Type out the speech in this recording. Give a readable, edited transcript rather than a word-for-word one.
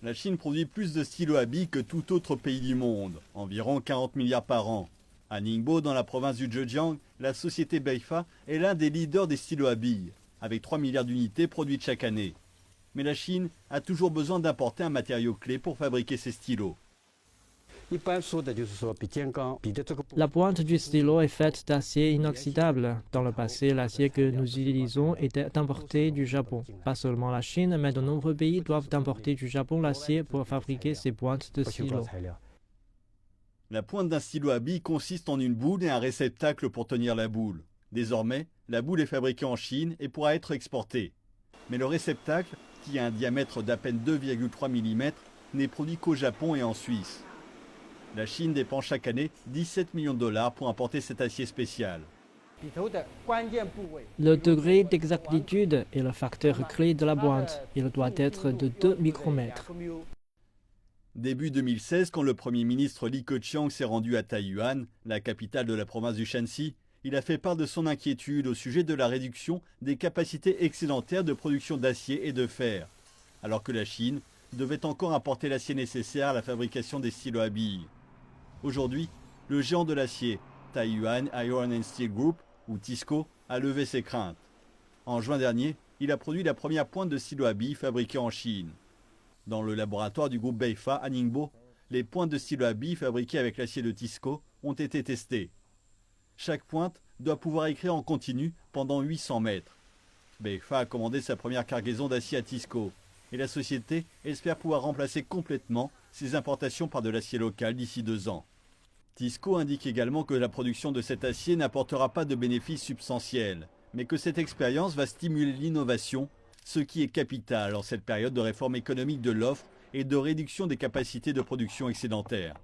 La Chine produit plus de stylos à billes que tout autre pays du monde, environ 40 milliards par an. À Ningbo, dans la province du Zhejiang, la société Beifa est l'un des leaders des stylos à billes, avec 3 milliards d'unités produites chaque année. Mais la Chine a toujours besoin d'importer un matériau clé pour fabriquer ses stylos. La pointe du stylo est faite d'acier inoxydable. Dans le passé, l'acier que nous utilisons était importé du Japon. Pas seulement la Chine, mais de nombreux pays doivent importer du Japon l'acier pour fabriquer ces pointes de stylo. La pointe d'un stylo à billes consiste en une boule et un réceptacle pour tenir la boule. Désormais, la boule est fabriquée en Chine et pourra être exportée. Mais le réceptacle, qui a un diamètre d'à peine 2,3 mm, n'est produit qu'au Japon et en Suisse. La Chine dépense chaque année 17 millions de dollars pour importer cet acier spécial. Le degré d'exactitude est le facteur clé de la pointe. Il doit être de 2 micromètres. Début 2016, quand le Premier ministre Li Keqiang s'est rendu à Taiyuan, la capitale de la province du Shanxi, il a fait part de son inquiétude au sujet de la réduction des capacités excédentaires de production d'acier et de fer, alors que la Chine devait encore importer l'acier nécessaire à la fabrication des stylos à billes. Aujourd'hui, le géant de l'acier, Taiyuan Iron and Steel Group, ou TISCO, a levé ses craintes. En juin dernier, il a produit la première pointe de stylos à billes fabriquée en Chine. Dans le laboratoire du groupe Beifa à Ningbo, les pointes de stylos à billes fabriquées avec l'acier de TISCO ont été testées. Chaque pointe doit pouvoir écrire en continu pendant 800 mètres. Beifa a commandé sa première cargaison d'acier à TISCO et la société espère pouvoir remplacer complètement ses importations par de l'acier local d'ici 2 ans. TISCO indique également que la production de cet acier n'apportera pas de bénéfices substantiels, mais que cette expérience va stimuler l'innovation, ce qui est capital en cette période de réforme économique de l'offre et de réduction des capacités de production excédentaires.